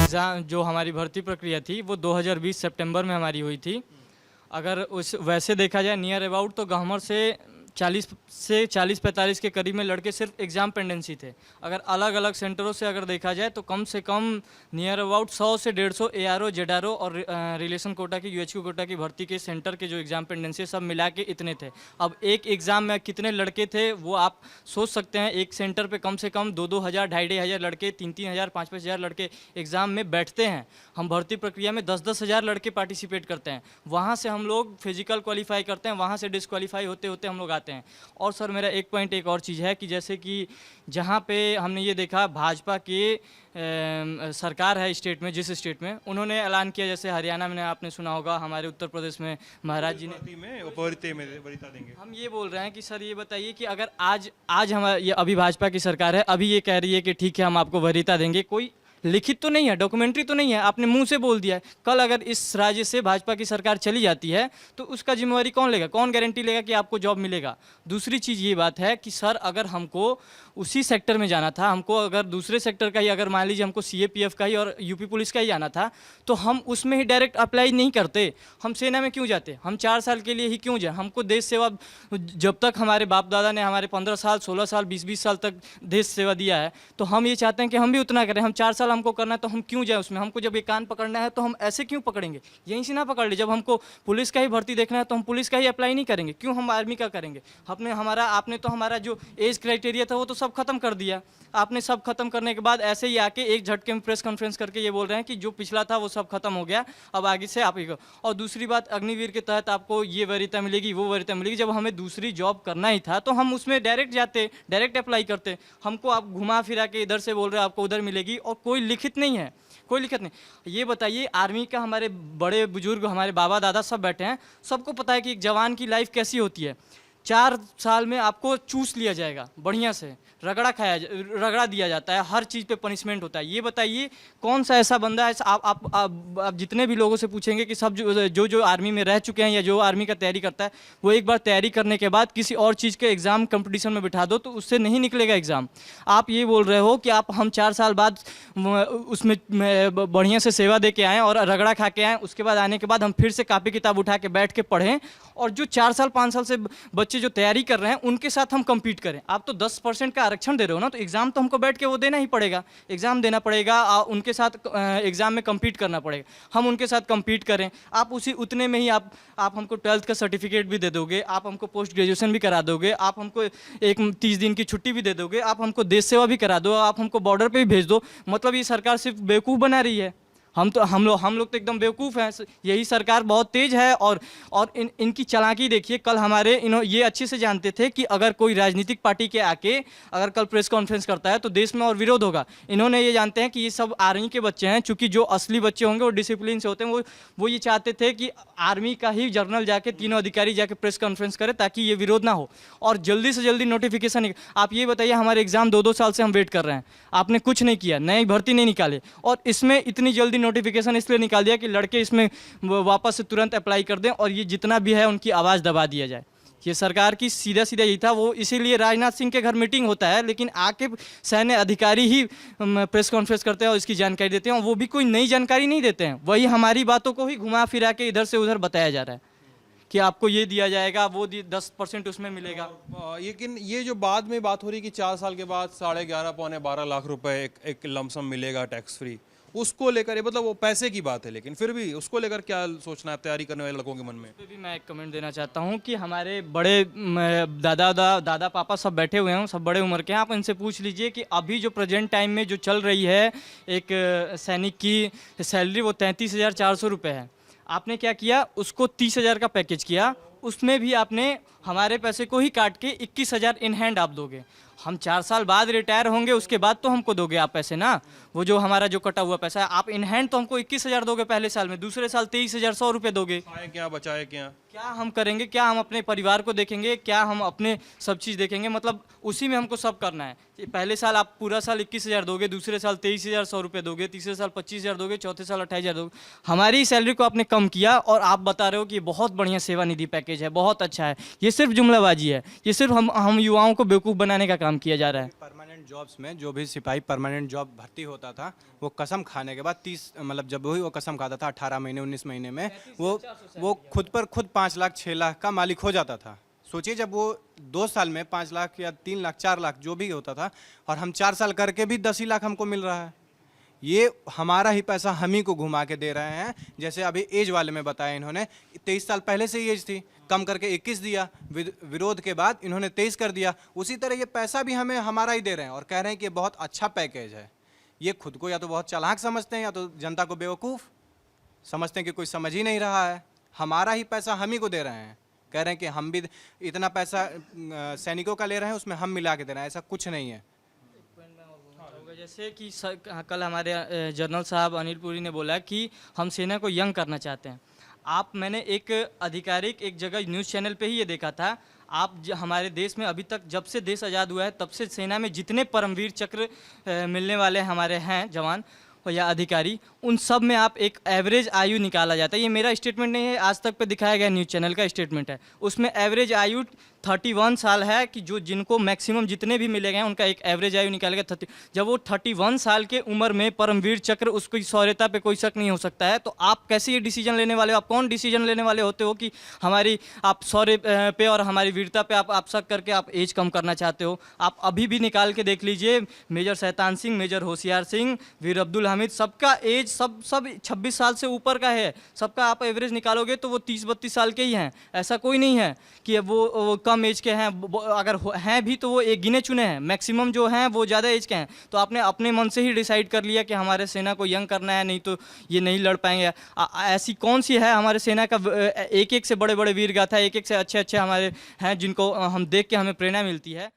Exam जो हमारी भर्ती प्रक्रिया थी वो 2020 सितंबर में हमारी हुई थी। अगर उस वैसे देखा जाए नियर अबाउट तो गहमर से 40 से 45 के करीब में लड़के सिर्फ एग्ज़ाम पेंडेंसी थे। अगर अलग अलग सेंटरों से अगर देखा जाए तो कम से कम नियर अबाउट 100 से 150 एआरओ जेडआरओ और रिलेशन कोटा की यूएचक्यू कोटा की भर्ती के सेंटर के जो एग्ज़ाम पेंडेंसी सब मिला के इतने थे। अब एक एग्ज़ाम में कितने लड़के थे वो आप सोच सकते हैं। एक सेंटर पे कम से कम 2-2 हज़ार 2,500 हज़ार लड़के 3-3 हज़ार 5-5 हज़ार लड़के एग्ज़ाम में बैठते हैं। हम भर्ती प्रक्रिया में 10-10 हज़ार लड़के पार्टिसिपेट करते हैं। वहाँ से हम लोग फिजिकल क्वालिफाई करते हैं, वहाँ से डिस्क्वालीफाई होते होते हम लोग आते हैं। और सर मेरा एक पॉइंट एक और चीज़ है कि जैसे कि जहाँ पे हमने ये देखा भाजपा की सरकार है स्टेट में, जिस स्टेट में उन्होंने ऐलान किया, जैसे हरियाणा में आपने सुना होगा, हमारे उत्तर प्रदेश में महाराज जी ने वरीता देंगे। हम ये बोल रहे हैं कि सर ये बताइए कि अगर आज हमारे ये अभी भाजपा की सरकार है, अभी ये कह रही है कि ठीक है हम आपको वरीयता देंगे, कोई लिखित तो नहीं है, डॉक्यूमेंट्री तो नहीं है, आपने मुंह से बोल दिया है। कल अगर इस राज्य से भाजपा की सरकार चली जाती है तो उसका जिम्मेवारी कौन लेगा, कौन गारंटी लेगा कि आपको जॉब मिलेगा। दूसरी चीज़ ये बात है कि सर अगर हमको उसी सेक्टर में जाना था, हमको अगर दूसरे सेक्टर का ही, अगर मान लीजिए हमको सीएपीएफ का ही और यूपी पुलिस का ही जाना था तो हम उसमें ही डायरेक्ट अप्लाई नहीं करते। हम सेना में क्यों जाते, हम 4 साल के लिए ही क्यों जाए। हमको देश सेवा, जब तक हमारे बाप दादा ने हमारे 15 साल 16 साल 20-20 साल तक देश सेवा दिया है तो हम ये चाहते हैं कि हम भी उतना करें। हम 4 साल हमको करना है तो हम क्यों जाए उसमें। हमको जब ये कान पकड़ना है तो हम ऐसे क्यों पकड़ेंगे, यहीं से ना पकड़ ले। जब हमको पुलिस का ही भर्ती देखना है तो हम पुलिस का ही अप्लाई नहीं करेंगे, क्यों हम आर्मी का करेंगे। आपने तो हमारा जो एज क्राइटेरिया था वो तो सब खत्म कर दिया। आपने सब खत्म करने के बाद ऐसे ही आके एक झटके में प्रेस कॉन्फ्रेंस करके ये बोल रहे हैं कि जो पिछला था वो सब खत्म हो गया, अब आगे से आप ही को। और दूसरी बात, अग्निवीर के तहत आपको ये वरीयता मिलेगी, वो वरीयता मिलेगी। जब हमें दूसरी जॉब करना ही था तो हम उसमें डायरेक्ट जाते, डायरेक्ट अप्लाई करते। हमको आप घुमा फिरा के इधर से बोल रहे हैं आपको उधर मिलेगी, और कोई लिखित नहीं है, कोई लिखित नहीं। ये बताइए, आर्मी का हमारे बड़े बुजुर्ग, हमारे बाबा दादा सब बैठे हैं, सबको पता है कि एक जवान की लाइफ कैसी होती है। 4 साल में आपको चूस लिया जाएगा, बढ़िया से रगड़ा दिया जाता है, हर चीज़ पे पनिशमेंट होता है। ये बताइए कौन सा ऐसा बंदा है, आप जितने भी लोगों से पूछेंगे कि सब जो आर्मी में रह चुके हैं या जो आर्मी का तैयारी करता है, वो एक बार तैयारी करने के बाद किसी और चीज़ के एग्ज़ाम कंपटीशन में बिठा दो तो उससे नहीं निकलेगा एग्ज़ाम। आप ये बोल रहे हो कि हम 4 साल बाद उसमें बढ़िया से सेवा दे के आएँ और रगड़ा खा के आएँ, उसके बाद आने के बाद हम फिर से कापी किताब उठा के बैठ के पढ़ें, और जो 4 साल 5 साल से बच्चे जो तैयारी कर रहे हैं उनके साथ हम कम्पीट करें। आप तो 10% का आरक्षण दे रहे हो ना, तो एग्ज़ाम तो हमको बैठ के वो देना ही पड़ेगा, एग्ज़ाम देना पड़ेगा, उनके साथ एग्ज़ाम में कम्पीट करना पड़ेगा, हम उनके साथ कम्पीट करें। आप उतने में ही आप हमको 12th का सर्टिफिकेट भी दे दोगे, आप हमको पोस्ट ग्रेजुएशन भी करा दोगे, आप हमको एक 30 दिन की छुट्टी भी दे दोगे, आप हमको देश सेवा भी करा दो, आप हमको बॉर्डर पर भी भेज दो। मतलब ये सरकार सिर्फ बेवकूफ़ बना रही है। हम लोग तो एकदम बेवकूफ़ हैं। यही सरकार बहुत तेज़ है, और इनकी चालाकी देखिए। कल ये अच्छे से जानते थे कि अगर कोई राजनीतिक पार्टी के आके अगर कल प्रेस कॉन्फ्रेंस करता है तो देश में और विरोध होगा। इन्होंने ये जानते हैं कि ये सब आर्मी के बच्चे हैं, चूँकि जो असली बच्चे होंगे वो डिसिप्लिन से होते हैं। वो ये चाहते थे कि आर्मी का ही जनरल जाके, तीनों अधिकारी जाके प्रेस कॉन्फ्रेंस करे ताकि ये विरोध ना हो और जल्दी से जल्दी नोटिफिकेशन। आप ये बताइए, हमारे एग्ज़ाम 2-2 साल से हम वेट कर रहे हैं, आपने कुछ नहीं किया, नई भर्ती नहीं निकाले, और इसमें इतनी जल्दी नोटिफिकेशन इसलिए निकाल दिया कि लड़के इसमें वापस से तुरंत अप्लाई कर दें और ये जितना भी है उनकी आवाज़ दबा दिया जाए। ये सरकार की सीधा यही था। वो इसीलिए राजनाथ सिंह के घर मीटिंग होता है, लेकिन आके सैन्य अधिकारी ही प्रेस कॉन्फ्रेंस करते हैं और इसकी जानकारी देते हैं, और वो भी कोई नई जानकारी नहीं देते हैं, वही हमारी बातों को ही घुमा फिरा के इधर से उधर बताया जा रहा है कि आपको ये दिया जाएगा, वो 10% उसमें मिलेगा। लेकिन ये जो बाद में बात हो रही कि 4 साल के बाद 11.5 पौने 12 लाख रुपए एक लमसम मिलेगा टैक्स फ्री, उसको लेकर ये मतलब वो पैसे की बात है, लेकिन फिर भी उसको लेकर क्या सोचना है तैयारी करने वाले लड़कों के मन में। इस पे भी मैं एक कमेंट देना चाहता हूँ कि हमारे बड़े दादा पापा सब बैठे हुए हैं, सब बड़े उम्र के हैं। आप इनसे पूछ लीजिए कि अभी जो प्रेजेंट टाइम में जो चल रही है एक सैनिक की सैलरी, वो 33,400 रुपये है। आपने क्या किया, उसको 30,000 का पैकेज किया, उसमें भी आपने हमारे पैसे को ही काट के 21,000 इन हैंड आप दोगे। हम 4 साल बाद रिटायर होंगे, उसके बाद तो हमको दोगे आप पैसे ना, वो जो हमारा जो कटा हुआ पैसा है। आप इन हैंड तो हमको 21,000 दोगे पहले साल में, दूसरे साल 23,100 रुपये दोगे। क्या बचाए, क्या हम करेंगे, क्या हम अपने परिवार को देखेंगे, क्या हम अपने सब चीज़ देखेंगे, मतलब उसी में हमको सब करना है। पहले साल आप पूरा साल 21,000 दोगे, दूसरे साल 23,100 रुपये दोगे, तीसरे साल 25,000 दोगे, चौथे साल 28,000 दोगे। हमारी सैलरी को आपने कम किया और आप बता रहे हो कि ये बहुत बढ़िया सेवानिधि पैकेज है, बहुत अच्छा है। ये सिर्फ जुमलाबाजी है, ये सिर्फ हम युवाओं को बेवकूफ़ बनाने का काम किया जा रहा है। परमानेंट परमानेंट जॉब्स में जो भी सिपाही परमानेंट जॉब भर्ती होता था, वो कसम खाने के बाद 30 मतलब जब वही वो कसम खाता था 18 महीने 19 महीने में वो खुद पर खुद 5 लाख 6 लाख का मालिक हो जाता था। सोचिए जब वो 2 साल में 5 लाख या 3 लाख 4 लाख जो भी होता था, और हम 4 साल करके भी 10 ही लाख हमको मिल रहा है। ये हमारा ही पैसा हम ही को घुमा के दे रहे हैं। जैसे अभी एज वाले में बताया इन्होंने, 23 साल पहले से ही एज थी, कम करके 21 दिया, विरोध के बाद इन्होंने 23 कर दिया। उसी तरह ये पैसा भी हमें हमारा ही दे रहे हैं और कह रहे हैं कि ये बहुत अच्छा पैकेज है। ये खुद को या तो बहुत चालाक समझते हैं या तो जनता को बेवकूफ़ समझते हैं कि कोई समझ ही नहीं रहा है। हमारा ही पैसा हम ही को दे रहे हैं, कह रहे हैं कि हम भी इतना पैसा सैनिकों का ले रहे हैं, उसमें हम मिला के दे रहे हैं। ऐसा कुछ नहीं है। जैसे कि कल हमारे जनरल साहब अनिल पुरी ने बोला कि हम सेना को यंग करना चाहते हैं। मैंने एक आधिकारिक एक जगह न्यूज़ चैनल पे ही ये देखा था। हमारे देश में अभी तक जब से देश आज़ाद हुआ है तब से सेना में जितने परमवीर चक्र मिलने वाले हमारे हैं जवान या अधिकारी, उन सब में आप एक एवरेज आयु निकाला जाता है। ये मेरा स्टेटमेंट नहीं है, आज तक पे दिखाया गया न्यूज़ चैनल का स्टेटमेंट है। उसमें एवरेज आयु 31 साल है कि जो जिनको मैक्सिमम जितने भी मिले गए उनका एक एवरेज आयु निकाल गया 30। जब वो 31 साल के उम्र में परमवीर चक्र, उसकी शौर्यता पे कोई शक नहीं हो सकता है, तो आप कैसे ये डिसीजन लेने वाले हो? आप कौन डिसीजन लेने वाले होते हो कि हमारी आप शौर्य पे और हमारी वीरता पे आप शक करके आप एज कम करना चाहते हो? आप अभी भी निकाल के देख लीजिए, मेजर शैतान सिंह, मेजर होशियार सिंह, वीर अब्दुल हामिद, सबका एज सब 26 साल से ऊपर का है। सबका आप एवरेज निकालोगे तो वो 30-32 साल के ही हैं। ऐसा कोई नहीं है कि वो कम एज के हैं। अगर हैं भी तो वो एक गिने चुने हैं, मैक्सिमम जो हैं वो ज़्यादा एज के हैं। तो आपने अपने मन से ही डिसाइड कर लिया कि हमारे सेना को यंग करना है, नहीं तो ये नहीं लड़ पाएंगे। ऐसी कौन सी है हमारे सेना का? एक एक से बड़े बड़े वीर गाथा, एक एक से अच्छे अच्छे हमारे हैं जिनको हम देख के हमें प्रेरणा मिलती है।